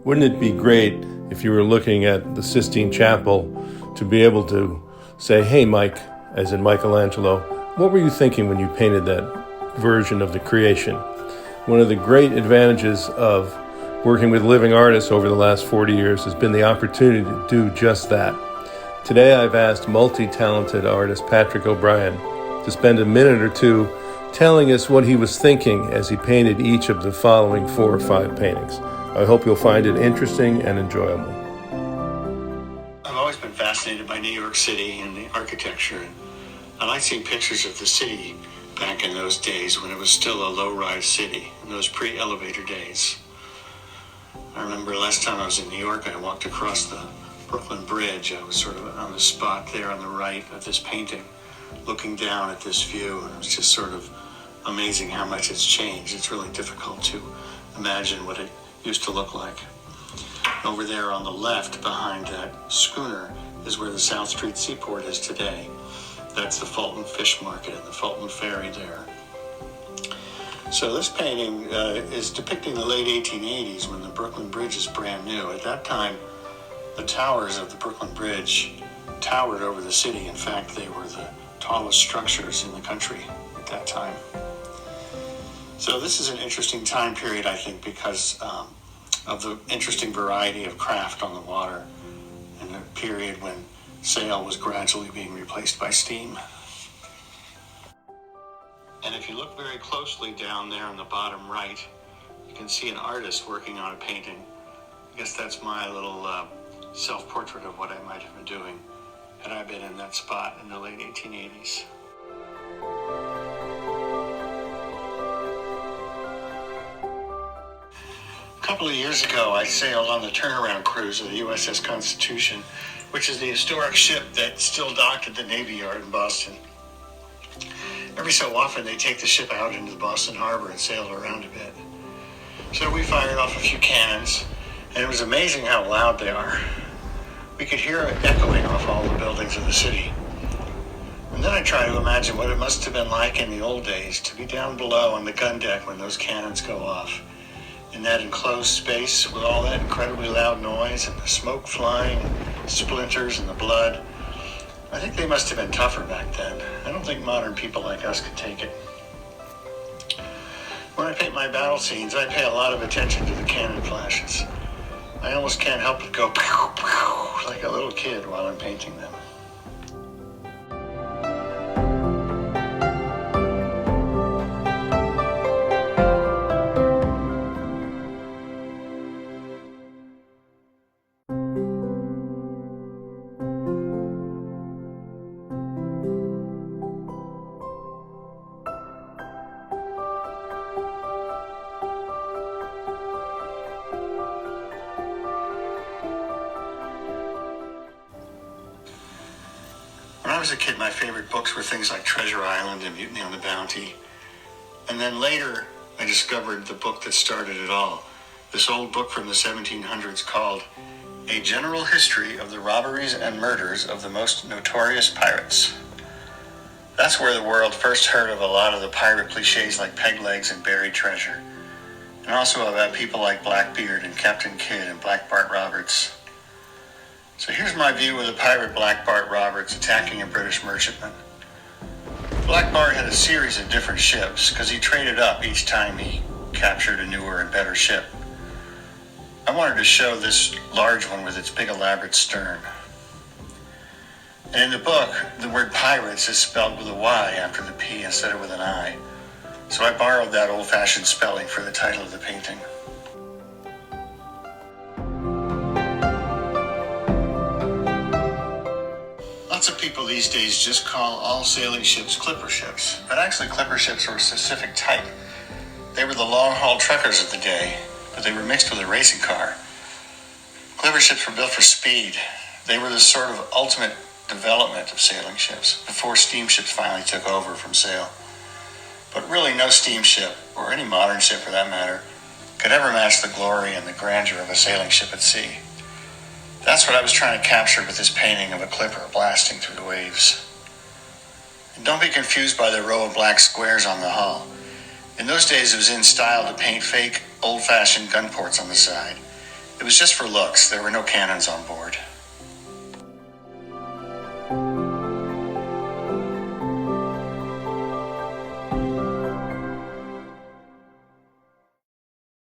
Wouldn't it be great if you were looking at the Sistine Chapel to be able to say, hey, Mike, as in Michelangelo, what were you thinking when you painted that version of the creation? One of the great advantages of working with living artists over the last 40 years has been the opportunity to do just that. Today I've asked multi-talented artist Patrick O'Brien to spend a minute or two telling us what he was thinking as he painted each of the following 4 or 5 paintings. I hope you'll find it interesting and enjoyable. I've always been fascinated by New York City and the architecture. I like seeing pictures of the city back in those days when it was still a low-rise city, in those pre-elevator days. I remember last time I was in New York, I walked across the Brooklyn Bridge. I was sort of on the spot there on the right of this painting, looking down at this view, and it was just sort of amazing how much it's changed. It's really difficult to imagine what it used to look like. Over there on the left, behind that schooner, is where the South Street Seaport is today. That's the Fulton Fish Market and the Fulton Ferry there. So this painting is depicting the late 1880s when the Brooklyn Bridge is brand new. At that time, the towers of the Brooklyn Bridge towered over the city. In fact, they were the tallest structures in the country at that time. So this is an interesting time period, I think, because of the interesting variety of craft on the water and a period when sail was gradually being replaced by steam. And if you look very closely down there on the bottom right, you can see an artist working on a painting. I guess that's my little self-portrait of what I might have been doing had I been in that spot in the late 1880s. A couple of years ago, I sailed on the turnaround cruise of the USS Constitution, which is the historic ship that's still docked at the Navy Yard in Boston. Every so often, they take the ship out into the Boston Harbor and sail it around a bit. So we fired off a few cannons, and it was amazing how loud they are. We could hear it echoing off all the buildings of the city. And then I try to imagine what it must have been like in the old days to be down below on the gun deck when those cannons go off. In that enclosed space with all that incredibly loud noise and the smoke flying, splinters and the blood. I think they must have been tougher back then. I don't think modern people like us could take it. When I paint my battle scenes, I pay a lot of attention to the cannon flashes. I almost can't help but go pow, pow, like a little kid while I'm painting them. When I was a kid, my favorite books were things like Treasure Island and Mutiny on the Bounty. And then later, I discovered the book that started it all. This old book from the 1700s called A General History of the Robberies and Murders of the Most Notorious Pirates. That's where the world first heard of a lot of the pirate cliches like peg legs and buried treasure. And also about people like Blackbeard and Captain Kidd and Black Bart Roberts. So here's my view of the pirate Black Bart Roberts attacking a British merchantman. Black Bart had a series of different ships because he traded up each time he captured a newer and better ship. I wanted to show this large one with its big elaborate stern. And in the book, the word pirates is spelled with a Y after the P instead of with an I. So I borrowed that old-fashioned spelling for the title of the painting. Lots of people these days just call all sailing ships clipper ships. But actually clipper ships were a specific type. They were the long-haul truckers of the day, but they were mixed with a racing car. Clipper ships were built for speed. They were the sort of ultimate development of sailing ships before steamships finally took over from sail. But really no steamship, or any modern ship for that matter, could ever match the glory and the grandeur of a sailing ship at sea. That's what I was trying to capture with this painting of a clipper blasting through the waves. And don't be confused by the row of black squares on the hull. In those days, it was in style to paint fake, old-fashioned gun ports on the side. It was just for looks. There were no cannons on board.